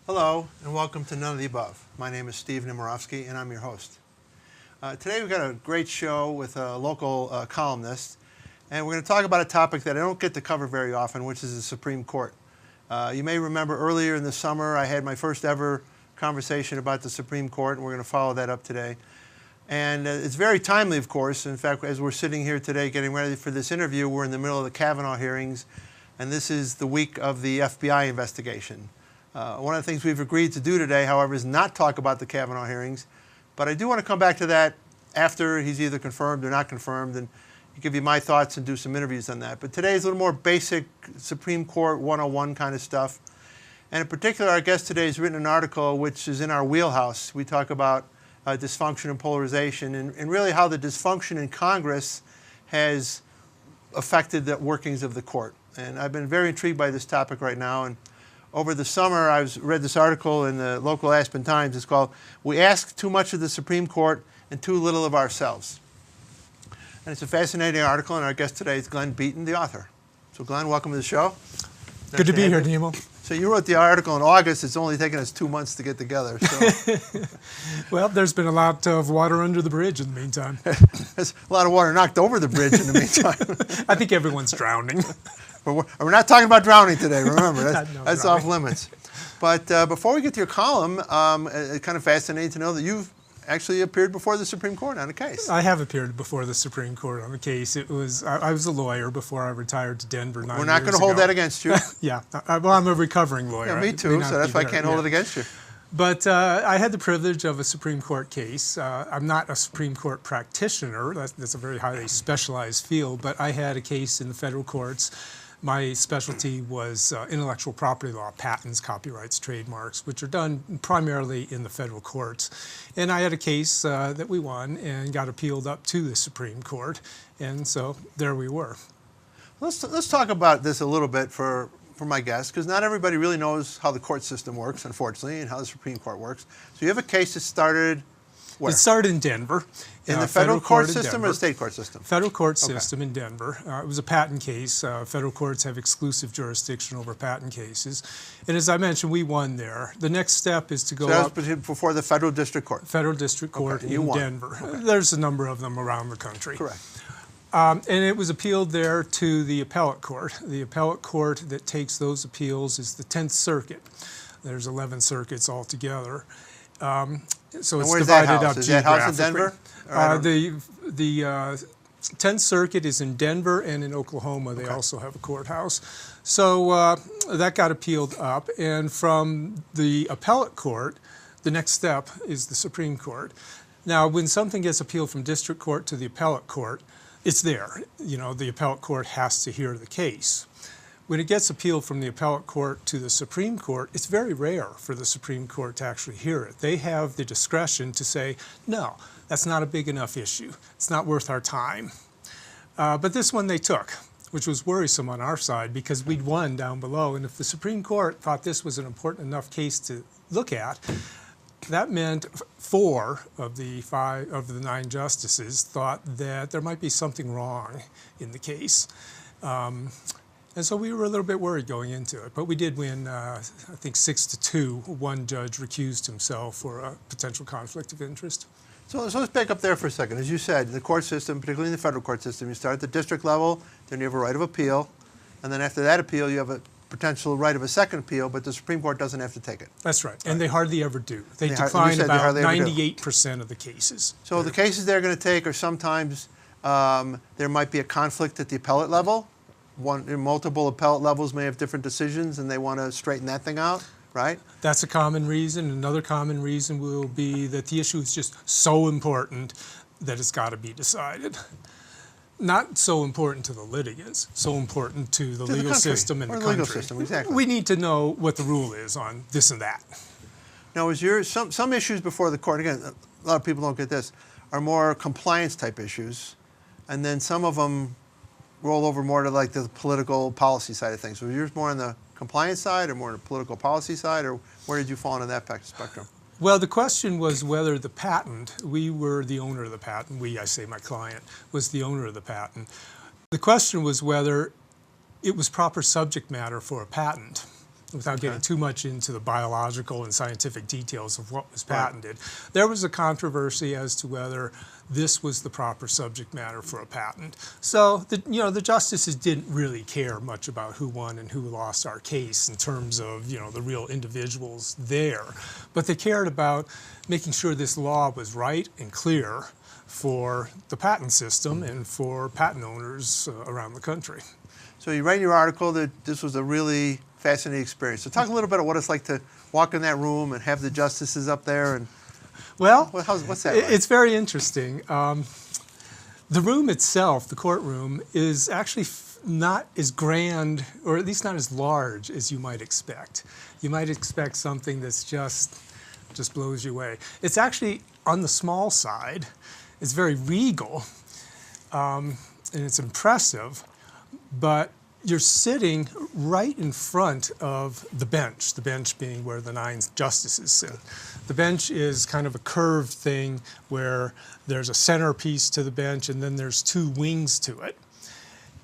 Hello, and welcome to None of the Above. My name is Steve Nemerovski, and I'm your host. Today we've got a great show with a local columnist, and we're going to talk about a topic that I don't get to cover very often, which is the Supreme Court. You may remember earlier in the summer I had my first ever conversation about the Supreme Court, and we're going to follow that up today. And it's very timely, of course. In fact, as we're sitting here today getting ready for this interview, we're in the middle of the Kavanaugh hearings, and this is the week of the FBI investigation. One of the things we've agreed to do today, however, is not talk about the Kavanaugh hearings, but I do want to come back to that after he's either confirmed or not confirmed and give you my thoughts and do some interviews on that. But today is a little more basic Supreme Court 101 kind of stuff. And in particular, our guest today has written an article which is in our wheelhouse. We talk about dysfunction and polarization and really how the dysfunction in Congress has affected the workings of the court. And I've been very intrigued by this topic right now. And over the summer, I read this article in the local Aspen Times. It's called, "We Ask Too Much of the Supreme Court and Too Little of Ourselves." And it's a fascinating article, and our guest today is Glenn Beaton, the author. So Glenn, welcome to the show. Good to be here, Nemo. So you wrote the article in August. It's only taken us 2 months to get together. So. Well, there's been a lot of water under the bridge in the meantime. There's a lot of water knocked over the bridge in the meantime. I think everyone's drowning. We're not talking about drowning today, remember. That's drowning. Off limits. But before we get to your column, it's kind of fascinating to know that you've actually appeared before the Supreme Court on a case. I have appeared before the Supreme Court on a case. I was a lawyer before I retired to Denver 9 years ago. We're not going to hold that against you. Yeah. Well, I'm a recovering lawyer. Yeah, me too, so that's why I can't hold it against you. But I had the privilege of a Supreme Court case. I'm not a Supreme Court practitioner. That's a very highly specialized field. But I had a case in the federal courts. My specialty was intellectual property law, patents, copyrights, trademarks, which are done primarily in the federal courts. And I had a case that we won and got appealed up to the Supreme Court. And so there we were. Let's talk about this a little bit for my guests, because not everybody really knows how the court system works, unfortunately, and how the Supreme Court works. So you have a case that started where? It started in Denver. In the federal court system or the state court system? Federal court system in Denver. It was a patent case. Federal courts have exclusive jurisdiction over patent cases. And as I mentioned, we won there. The next step is to go up. So that was before the federal district court? Federal district court in Denver. Okay. There's a number of them around the country. Correct. And it was appealed there to the appellate court. The appellate court that takes those appeals is the 10th Circuit. There's 11 circuits altogether. So it's divided up geographically. Is that house in Denver? The 10th Circuit is in Denver, and in Oklahoma they also have a courthouse. So that got appealed up, and from the appellate court, the next step is the Supreme Court. Now, when something gets appealed from district court to the appellate court, it's there. You know, the appellate court has to hear the case. When it gets appealed from the appellate court to the Supreme Court, it's very rare for the Supreme Court to actually hear it. They have the discretion to say, no, that's not a big enough issue. It's not worth our time. But this one they took, which was worrisome on our side because we'd won down below. And if the Supreme Court thought this was an important enough case to look at, that meant 4 of the 9 justices thought that there might be something wrong in the case. And so we were a little bit worried going into it, but we did win, I think 6-2. One judge recused himself for a potential conflict of interest. So let's back up there for a second. As you said, the court system, particularly in the federal court system, you start at the district level, then you have a right of appeal, and then after that appeal, you have a potential right of a second appeal, but the Supreme Court doesn't have to take it. That's right, and they hardly ever do. They decline about 98% of the cases. So the cases they're going to take are sometimes there might be a conflict at the appellate level. Multiple appellate levels may have different decisions, and they want to straighten that thing out, right? That's a common reason. Another common reason will be that the issue is just so important that it's got to be decided. Not so important to the litigants, so important to the legal system and the country. Legal system, exactly. We need to know what the rule is on this and that. Now, some issues before the court, again, a lot of people don't get this, are more compliance type issues, and then some of them roll over more to like the political policy side of things. So yours more on the compliance side or more on the political policy side, or where did you fall on that spectrum? Well, the question was whether the patent, we were the owner of the patent, I say my client, was the owner of the patent. The question was whether it was proper subject matter for a patent. without getting too much into the biological and scientific details of what was patented. There was a controversy as to whether this was the proper subject matter for a patent. So the justices didn't really care much about who won and who lost our case in terms of the real individuals there, but they cared about making sure this law was right and clear for the patent system and for patent owners around the country. So you write in your article that this was a really fascinating experience. So talk a little bit about what it's like to walk in that room and have the justices up there. And well, what's that like? It's very interesting. The room itself, the courtroom, is actually not as grand, or at least not as large as you might expect. You might expect something that's just blows you away. It's actually on the small side. It's very regal, and it's impressive, but you're sitting right in front of the bench being where the 9 justices sit. The bench is kind of a curved thing where there's a centerpiece to the bench and then there's 2 wings to it.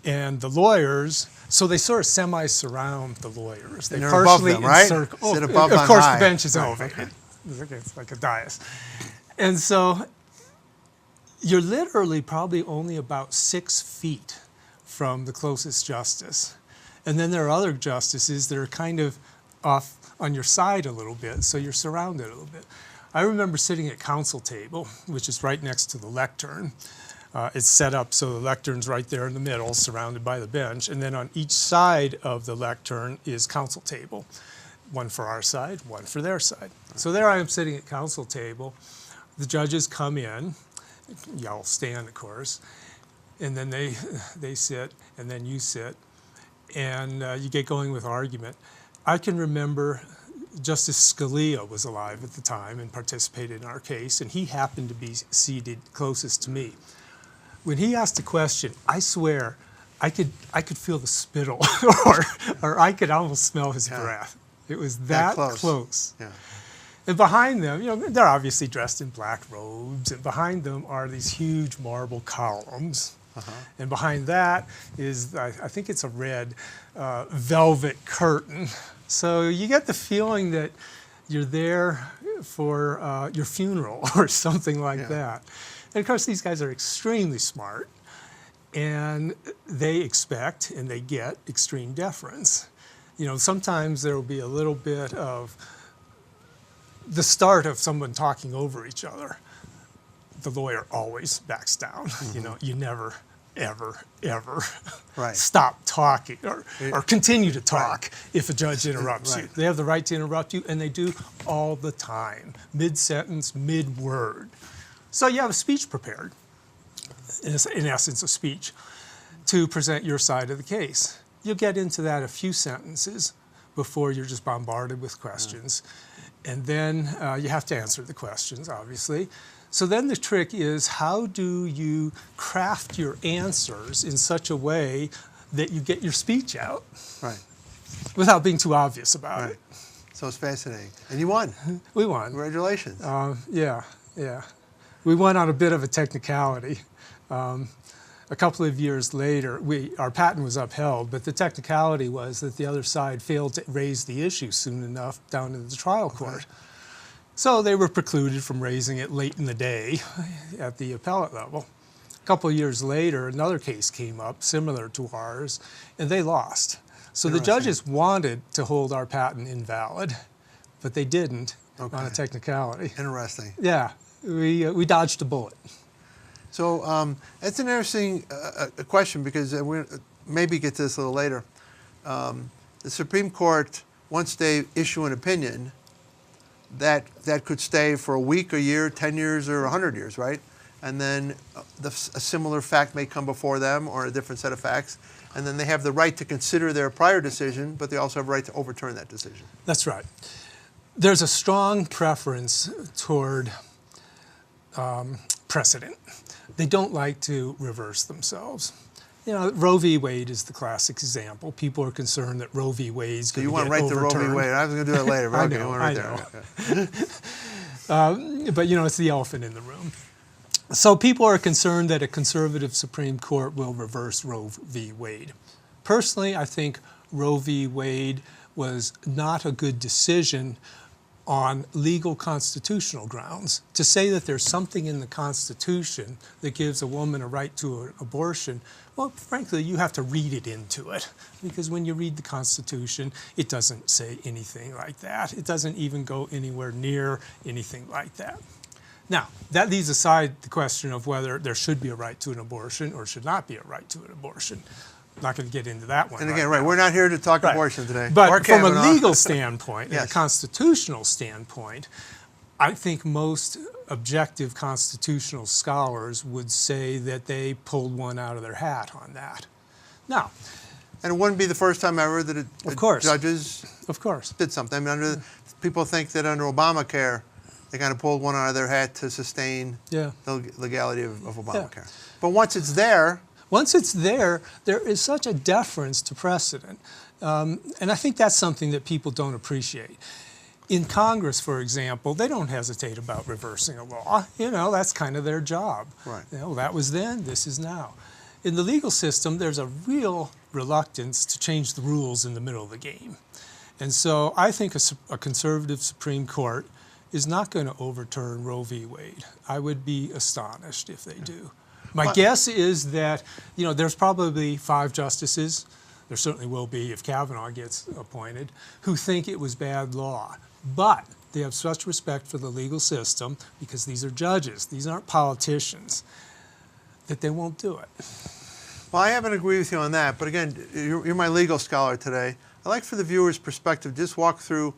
And the lawyers, so they sort of semi-surround the lawyers. They partially above them, right? encircle. Oh, Sit above of on course, high. the bench is Right, over. okay. It's like a dais. And so you're literally probably only about 6 feet from the closest justice. And then there are other justices that are kind of off on your side a little bit, so you're surrounded a little bit. I remember sitting at counsel table, which is right next to the lectern. It's set up so the lectern's right there in the middle, surrounded by the bench, and then on each side of the lectern is counsel table. One for our side, one for their side. So there I am sitting at counsel table. The judges come in, y'all stand, of course, and then they sit, and then you sit, and you get going with argument. I can remember Justice Scalia was alive at the time and participated in our case, and he happened to be seated closest to me. When he asked a question, I swear, I could feel the spittle, or I could almost smell his breath. It was that close. Yeah. And behind them, they're obviously dressed in black robes, and behind them are these huge marble columns. And behind that is, I think it's a red velvet curtain. So you get the feeling that you're there for your funeral or something like that. And of course, these guys are extremely smart, and they expect and they get extreme deference. Sometimes there will be a little bit of the start of someone talking over each other. The lawyer always backs down. You never, ever stop talking or continue to talk if a judge interrupts you. They have the right to interrupt you, and they do all the time, mid-sentence, mid-word. So you have a speech prepared, in essence a speech, to present your side of the case. You'll get into that a few sentences before you're just bombarded with questions. And then you have to answer the questions, obviously. So then the trick is, how do you craft your answers in such a way that you get your speech out? Right. Without being too obvious about it. So it's fascinating. And you won. We won. Congratulations. Yeah. We won on a bit of a technicality. A couple of years later, our patent was upheld, but the technicality was that the other side failed to raise the issue soon enough down in the trial court. So they were precluded from raising it late in the day at the appellate level. A couple of years later, another case came up similar to ours, and they lost. So the judges wanted to hold our patent invalid, but they didn't on a technicality. Interesting. Yeah, we dodged a bullet. So it's an interesting question, because we'll maybe get to this a little later. The Supreme Court, once they issue an opinion, that could stay for a week, a year, 10 years, or 100 years, right? And then a similar fact may come before them, or a different set of facts, and then they have the right to consider their prior decision, but they also have a right to overturn that decision. That's right. There's a strong preference toward precedent. They don't like to reverse themselves. Roe v. Wade is the classic example. People are concerned that Roe v. Wade is going to get overturned. So you want to write the Roe v. Wade. I was going to do that later, but I okay, know, I want to write there. But it's the elephant in the room. So people are concerned that a conservative Supreme Court will reverse Roe v. Wade. Personally, I think Roe v. Wade was not a good decision on legal constitutional grounds. To say that there's something in the Constitution that gives a woman a right to an abortion, well, frankly, you have to read it into it. Because when you read the Constitution, it doesn't say anything like that. It doesn't even go anywhere near anything like that. Now, that leaves aside the question of whether there should be a right to an abortion or should not be a right to an abortion. I'm not going to get into that one. And again, we're not here to talk abortion today. But or from a Kavanaugh. legal standpoint, Yes. and a constitutional standpoint, I think most objective constitutional scholars would say that they pulled one out of their hat on that. Now, And it wouldn't be the first time ever that Of course. judges of course, did something. I mean, people think that under Obamacare, they kind of pulled one out of their hat to sustain yeah. the legality of Obamacare. But once it's there, Once it's there, there is such a deference to precedent. And I think that's something that people don't appreciate. In Congress, for example, they don't hesitate about reversing a law. You know, that's kind of their job. Right. You know, that was then, this is now. In the legal system, there's a real reluctance to change the rules in the middle of the game. And so I think a conservative Supreme Court is not going to overturn Roe v. Wade. I would be astonished if they do. My guess is that, you know, there's probably 5 justices, there certainly will be if Kavanaugh gets appointed, who think it was bad law. But they have such respect for the legal system, because these are judges, these aren't politicians, that they won't do it. well, I haven't agreed with you on that. But again, you're my legal scholar today. I'd like for the viewer's perspective, just walk through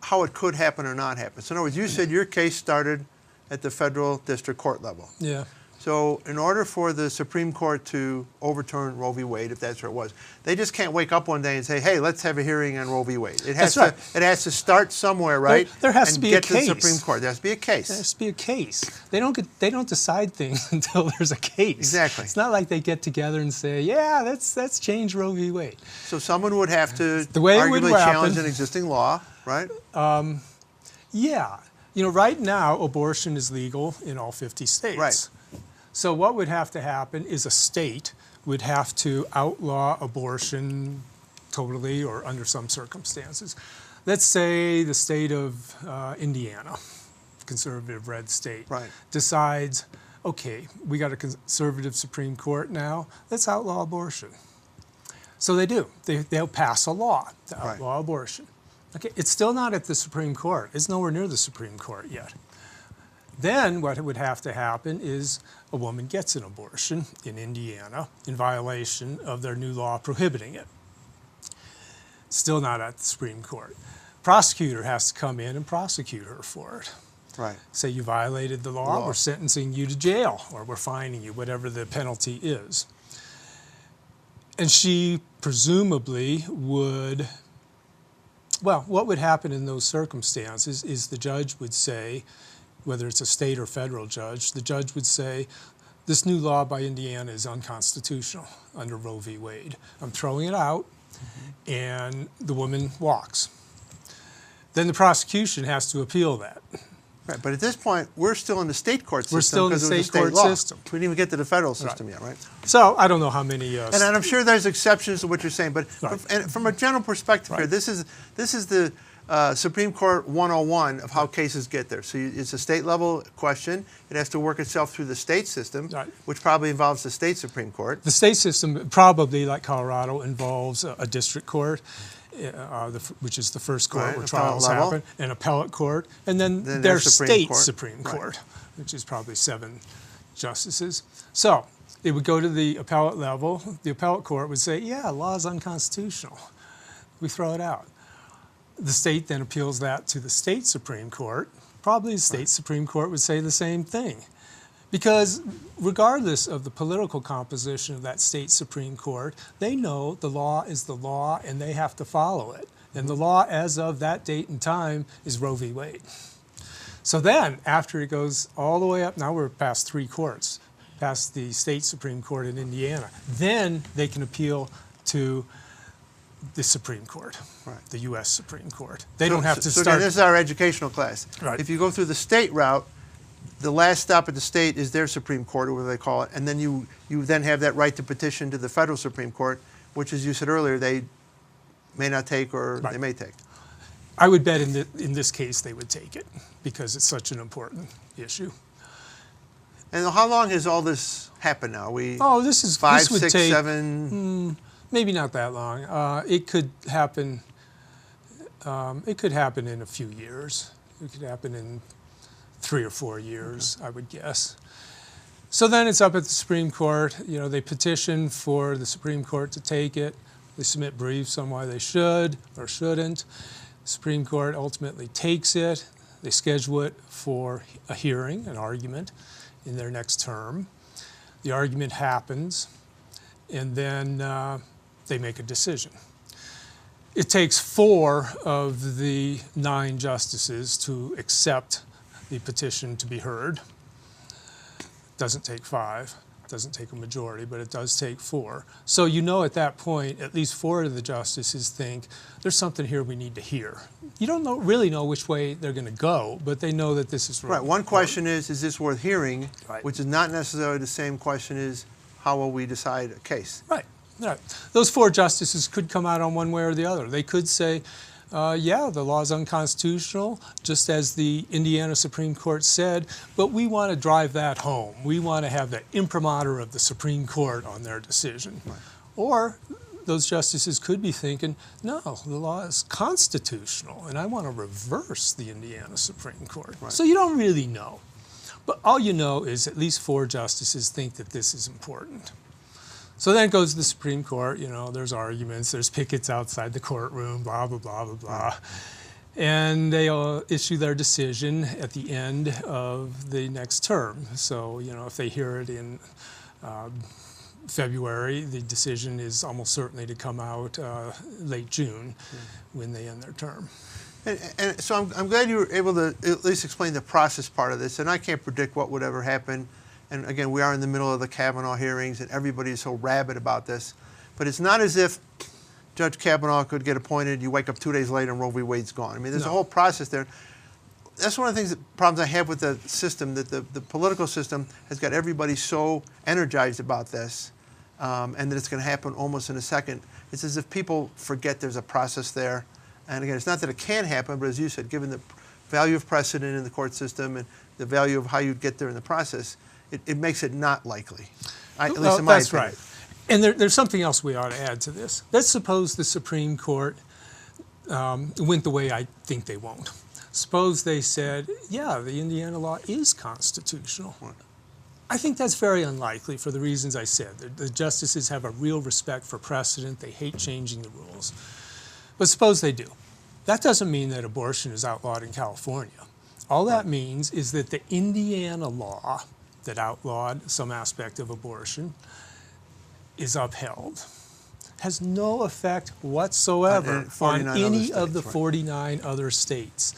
how it could happen or not happen. So in other words, you said your case started at the federal district court level. Yeah. So in order for the Supreme Court to overturn Roe v. Wade, if that's what it was, they just can't wake up one day and say, hey, let's have a hearing on Roe v. Wade. It has That's right. It has to start somewhere, right? There has and to be get a to the case. Supreme Court. There has to be a case. There has to be a case. They don't decide things until there's a case. Exactly. It's not like they get together and say, yeah, let's change Roe v. Wade. So someone would have to The way it would arguably challenge happen- an existing law, right? Yeah. You know, right now, abortion is legal in all 50 states. Right. So what would have to happen is a state would have to outlaw abortion totally or under some circumstances. Let's say the state of Indiana, conservative red state, Right. decides, okay, we got a conservative Supreme Court now, let's outlaw abortion. So they do. They'll pass a law to outlaw abortion. Okay, it's still not at the Supreme Court. It's nowhere near the Supreme Court yet. Then what would have to happen is a woman gets an abortion in Indiana in violation of their new law prohibiting it. Still not at the Supreme Court. Prosecutor has to come in and prosecute her for it. Right. Say you violated the law, we're sentencing you to jail, or we're fining you, whatever the penalty is. And she presumably would, well, what would happen in those circumstances is the judge would say, whether it's a state or federal judge, the judge would say, this new law by Indiana is unconstitutional under Roe v. Wade. I'm throwing it out, and the woman walks. Then the prosecution has to appeal that. Right. But at this point, we're still in the state court system. We're still in the because it was a state court law. system. We didn't even get to the federal system yet, right? So I don't know how many. And I'm sure there's exceptions to what you're saying, but from a general perspective here, this is the Supreme Court 101 of how cases get there. So it's a state level question. It has to work itself through the state system, which probably involves the state Supreme Court. The state system, probably like Colorado, involves a district court, which is the first court where trials happen, an appellate court, and then their state Supreme Court, which is probably 7 justices. So it would go to the appellate level. The appellate court would say, yeah, law is unconstitutional. We throw it out. The state then appeals that to the state Supreme Court. Probably the state Supreme Court would say the same thing. Because regardless of the political composition of that state Supreme Court, they know the law is the law and they have to follow it. And the law as of that date and time is Roe v. Wade. So then, after it goes all the way up, now we're past 3 courts, past the state Supreme Court in Indiana, then they can appeal to the Supreme Court, the U.S. Supreme Court. They don't have to So start. again, this is our educational class. Right. If you go through the state route, the last stop at the state is their Supreme Court, or whatever they call it, and then you then have that right to petition to the federal Supreme Court, which, as you said earlier, they may not take or Right. they may take. I would bet in this case they would take it because it's such an important issue. And how long has all this happened now? Oh, five, this would 6, take 7. maybe not that long. It could happen. It could happen in a few years. It could happen in 3 or 4 years, I would guess. So then it's up at the Supreme Court. You know, they petition for the Supreme Court to take it. They submit briefs on why they should or shouldn't. Supreme Court ultimately takes it. They schedule it for a hearing, an argument, in their next term. The argument happens, and then they make a decision. It takes 4 of the 9 justices to accept the petition to be heard. Doesn't take 5, doesn't take a majority, but it does take 4. So you know at that point, at least 4 of the justices think there's something here we need to hear. You don't really know which way they're going to go, but they know that this is Right. One important. question is this worth hearing? Right. Which is not necessarily the same question is, how will we decide a case? Right, right. Those 4 justices could come out on one way or the other. They could say, yeah, the law is unconstitutional, just as the Indiana Supreme Court said, but we want to drive that home. We want to have the imprimatur of the Supreme Court on their decision. Right. Or those justices could be thinking, no, the law is constitutional, and I want to reverse the Indiana Supreme Court. Right. So you don't really know. But all you know is at least 4 justices think that this is important. So then it goes to the Supreme Court, you know, there's arguments, there's pickets outside the courtroom, blah, blah, blah, blah, blah. And they issue their decision at the end of the next term. So, you know, if they hear it in February, the decision is almost certainly to come out late June when they end their term. And so I'm glad you were able to at least explain the process part of this. And I can't predict what would ever happen. And again, we are in the middle of the Kavanaugh hearings, and everybody is so rabid about this. But it's not as if Judge Kavanaugh could get appointed, you wake up 2 days later and Roe v. Wade's gone. I mean, there's a whole process there. That's one of the problems I have with the system, that the political system has got everybody so energized about this, and that it's going to happen almost in a second. It's as if people forget there's a process there. And again, it's not that it can't happen, but as you said, given the value of precedent in the court system and the value of how you'd get there in the process, it makes it not likely, at least in my That's opinion. right. And there's something else we ought to add to this. Let's suppose the Supreme Court went the way I think they won't. Suppose they said, yeah, the Indiana law is constitutional. Right. I think that's very unlikely for the reasons I said. The justices have a real respect for precedent. They hate changing the rules. But suppose they do. That doesn't mean that abortion is outlawed in California. All that means is that the Indiana law that outlawed some aspect of abortion is upheld. Has no effect whatsoever on any of the 49 other states.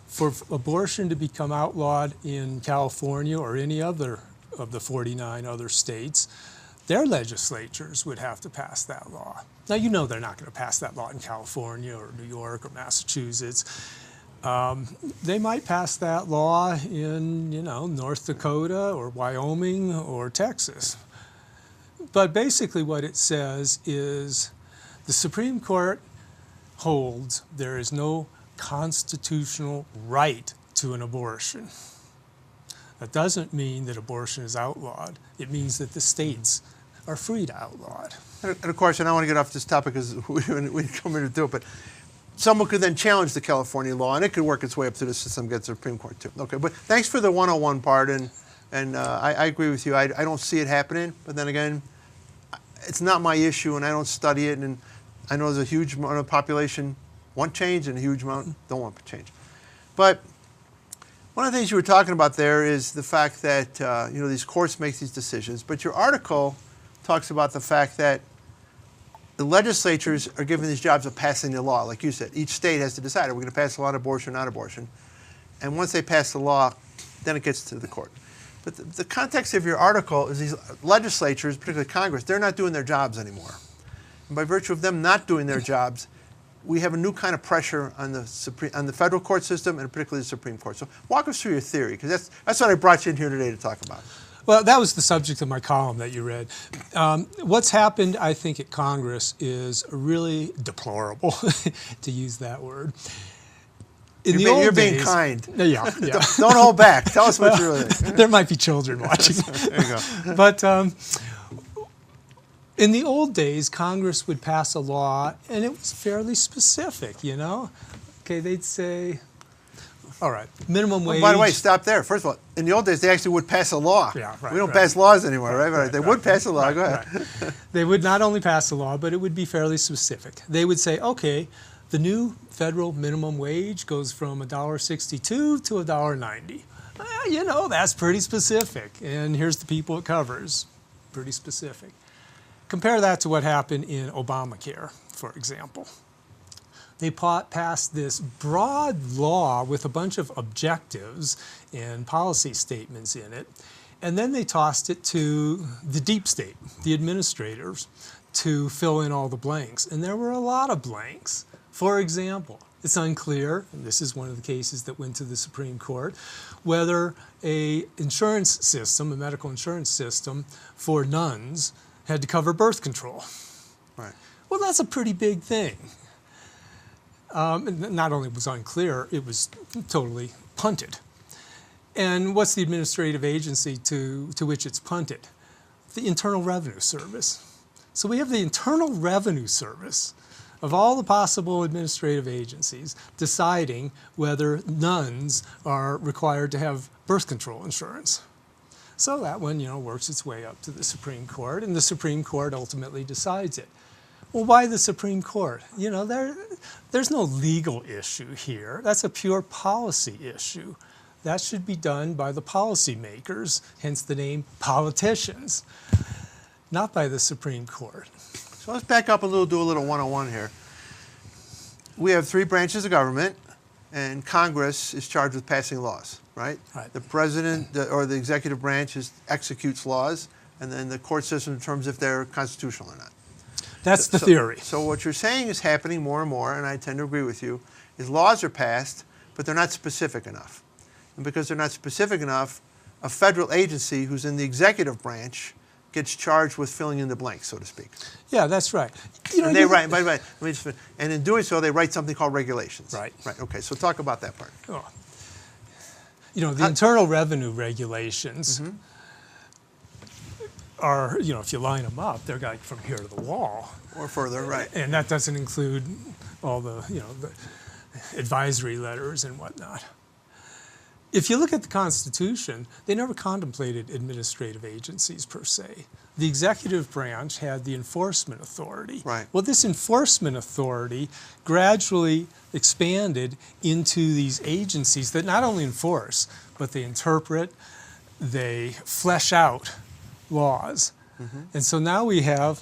For abortion to become outlawed in California or any other of the 49 other states, their legislatures would have to pass that law. Now, you know they're not going to pass that law in California or New York or Massachusetts. They might pass that law in, you know, North Dakota or Wyoming or Texas. But basically what it says is the Supreme Court holds there is no constitutional right to an abortion. That doesn't mean that abortion is outlawed. It means that the states are free to outlaw it. And of course, and I want to get off this topic because we come here to do it, but someone could then challenge the California law, and it could work its way up through the system, get to the Supreme Court too. Okay, but thanks for the 101 part, and I agree with you. I don't see it happening, but then again, it's not my issue, and I don't study it, and I know there's a huge amount of the population want change, and a huge amount don't want change. But one of the things you were talking about there is the fact that you know, these courts make these decisions, but your article talks about the fact that the legislatures are given these jobs of passing the law. Like you said, each state has to decide, are we going to pass a law on abortion or not abortion? And once they pass the law, then it gets to the court. But the context of your article is these legislatures, particularly Congress, they're not doing their jobs anymore. And by virtue of them not doing their jobs, we have a new kind of pressure on the federal court system and particularly the Supreme Court. So walk us through your theory, because that's what I brought you in here today to talk about. Well, that was the subject of my column that you read. What's happened, I think, at Congress is really deplorable, to use that word. You're being kind. Yeah. Don't hold back. Tell us what you really think. There might be children watching. There you go. But in the old days, Congress would pass a law, and it was fairly specific, you know? Okay, they'd say, all right, minimum wage. By the way, stop there. First of all, in the old days, they actually would pass a law. Yeah, right, we don't right. pass laws anymore, right? But they would pass a law. Right, Go ahead. right. They would not only pass a law, but it would be fairly specific. They would say, okay, the new federal minimum wage goes from $1.62 to $1.90. Well, you know, that's pretty specific. And here's the people it covers. Pretty specific. Compare that to what happened in Obamacare, for example. They passed this broad law with a bunch of objectives and policy statements in it, and then they tossed it to the deep state, the administrators, to fill in all the blanks. And there were a lot of blanks. For example, it's unclear, and this is one of the cases that went to the Supreme Court, whether a insurance system, a medical insurance system for nuns had to cover birth control. Right. Well, that's a pretty big thing. Not only was unclear, it was totally punted. And what's the administrative agency to which it's punted? The Internal Revenue Service. So we have the Internal Revenue Service of all the possible administrative agencies deciding whether nuns are required to have birth control insurance. So that one, you know, works its way up to the Supreme Court, and the Supreme Court ultimately decides it. Well, why the Supreme Court? You know, there's no legal issue here. That's a pure policy issue. That should be done by the policymakers, hence the name politicians, not by the Supreme Court. So let's back up a little, do a little 101 here. We have three branches of government, and Congress is charged with passing laws, right? Right. The president or the executive branch executes laws, and then the court system determines if they're constitutional or not. That's the theory. So what you're saying is happening more and more, and I tend to agree with you, is laws are passed, but they're not specific enough. And because they're not specific enough, a federal agency who's in the executive branch gets charged with filling in the blanks, so to speak. Yeah, that's right. You know, And they write, by the way, let me just finish. And in doing so, they write something called regulations. Right. Right. Okay. So talk about that part. Oh. You know, the Internal Revenue Regulations are, you know, if you line them up, they're like from here to the wall. Or further, right. And that doesn't include all the, you know, the advisory letters and whatnot. If you look at the Constitution, they never contemplated administrative agencies per se. The executive branch had the enforcement authority. Right. Well, this enforcement authority gradually expanded into these agencies that not only enforce, but they interpret, they flesh out laws. Mm-hmm. And so now we have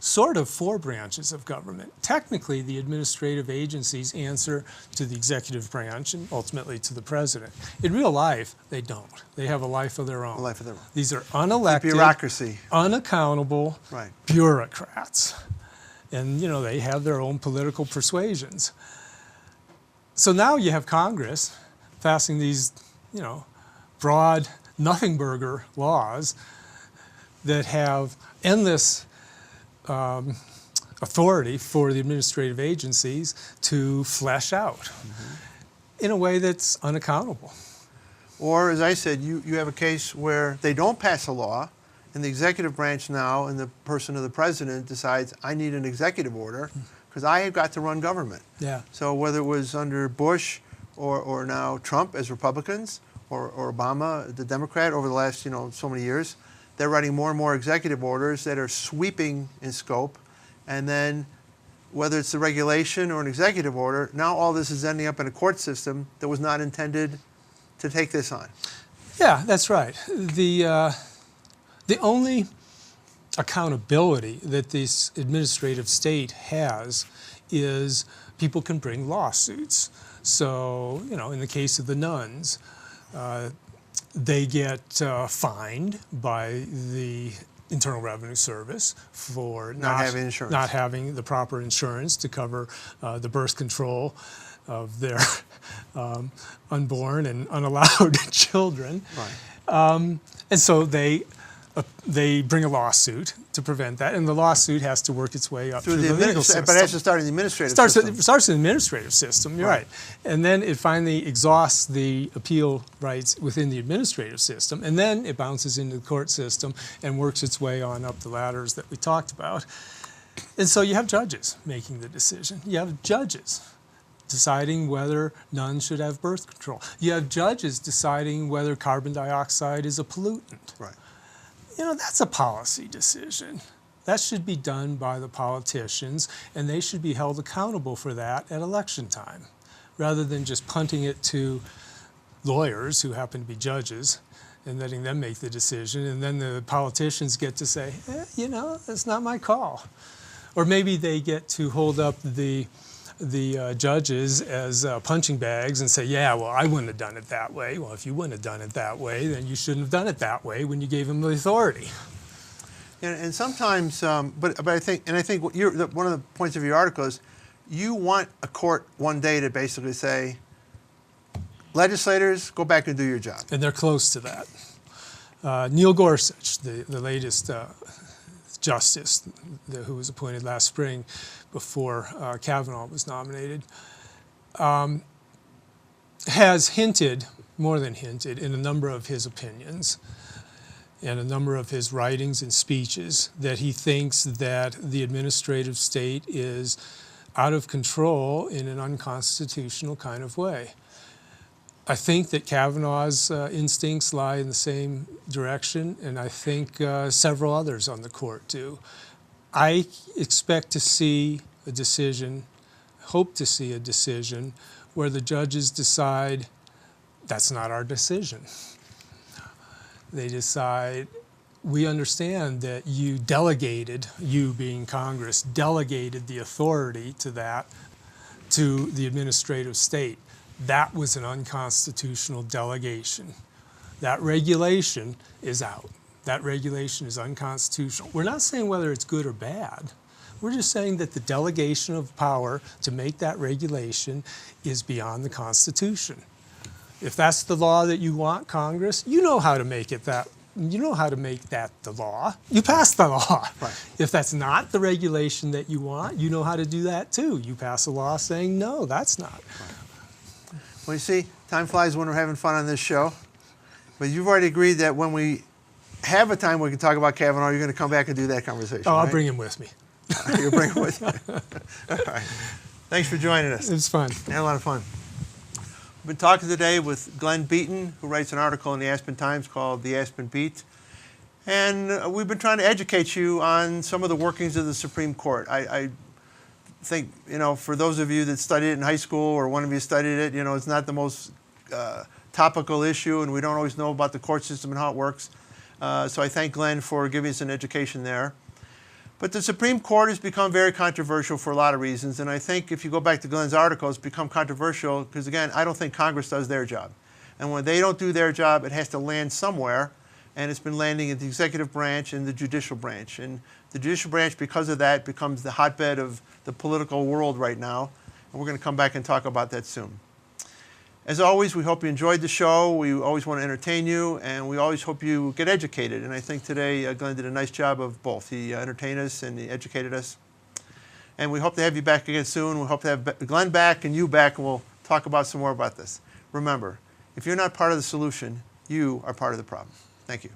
sort of four branches of government. Technically, the administrative agencies answer to the executive branch and ultimately to the president. In real life, they don't. They have a life of their own. A life of their own. These are unelected, bureaucracy, unaccountable right. bureaucrats. And, you know, they have their own political persuasions. So now you have Congress passing these, you know, broad nothing burger laws that have endless authority for the administrative agencies to flesh out in a way that's unaccountable. Or, as I said, you have a case where they don't pass a law, and the executive branch now, and the person of the president decides, I need an executive order because I have got to run government. Yeah. So whether it was under Bush or now Trump as Republicans, or Obama, the Democrat, over the last, you know, so many years, they're writing more and more executive orders that are sweeping in scope, and then whether it's a regulation or an executive order, now all this is ending up in a court system that was not intended to take this on. Yeah, that's right. The only accountability that this administrative state has is people can bring lawsuits. So, you know, in the case of the nuns, they get fined by the Internal Revenue Service for not having insurance, not having the proper insurance to cover the birth control of their unborn and unallowed children. Right. And so they bring a lawsuit to prevent that, and the lawsuit has to work its way up through the legal system. But it has to start in the administrative system. It starts in the administrative system, you're right. And then it finally exhausts the appeal rights within the administrative system, and then it bounces into the court system and works its way on up the ladders that we talked about. And so you have judges making the decision. You have judges deciding whether nuns should have birth control. You have judges deciding whether carbon dioxide is a pollutant. Right. You know, that's a policy decision. That should be done by the politicians, and they should be held accountable for that at election time, rather than just punting it to lawyers who happen to be judges and letting them make the decision, and then the politicians get to say, you know, it's not my call. Or maybe they get to hold up the judges as punching bags and say, yeah, well, I wouldn't have done it that way. Well, if you wouldn't have done it that way, then you shouldn't have done it that way when you gave them the authority. And sometimes, but I think what one of the points of your article is you want a court one day to basically say, legislators, go back and do your job. And they're close to that. Neil Gorsuch, the latest justice who was appointed last spring before Kavanaugh was nominated, has hinted, more than hinted, in a number of his opinions and a number of his writings and speeches that he thinks that the administrative state is out of control in an unconstitutional kind of way. I think that Kavanaugh's instincts lie in the same direction, and I think several others on the court do. I expect to see a decision, hope to see a decision, where the judges decide that's not our decision. They decide, we understand that you delegated, you being Congress, delegated the authority to the administrative state. That was an unconstitutional delegation. That regulation is out. That regulation is unconstitutional. We're not saying whether it's good or bad. We're just saying that the delegation of power to make that regulation is beyond the Constitution. If that's the law that you want, Congress, you know how to make it that. You know how to make that the law. You pass the law. Right. If that's not the regulation that you want, you know how to do that too. You pass a law saying, no, that's not. Right. Well, you see, time flies when we're having fun on this show. But you've already agreed that when we have a time we can talk about Kavanaugh, you're going to come back and do that conversation. Oh, I'll right? bring him with me. You'll bring him with you. All right. Thanks for joining us. It was fun. Had a lot of fun. We've been talking today with Glenn Beaton, who writes an article in the Aspen Times called The Aspen Beat. And we've been trying to educate you on some of the workings of the Supreme Court. I think, you know, for those of you that studied it in high school or one of you studied it, you know, it's not the most topical issue, and we don't always know about the court system and how it works. So I thank Glenn for giving us an education there. But the Supreme Court has become very controversial for a lot of reasons, and I think if you go back to Glenn's article, it's become controversial because, again, I don't think Congress does their job. And when they don't do their job, it has to land somewhere, and it's been landing in the executive branch and the judicial branch. And the judicial branch, because of that, becomes the hotbed of the political world right now, and we're going to come back and talk about that soon. As always, we hope you enjoyed the show. We always want to entertain you, and we always hope you get educated. And I think today Glenn did a nice job of both. He entertained us and he educated us. And we hope to have you back again soon. We hope to have Glenn back and you back, and we'll talk about some more about this. Remember, if you're not part of the solution, you are part of the problem. Thank you.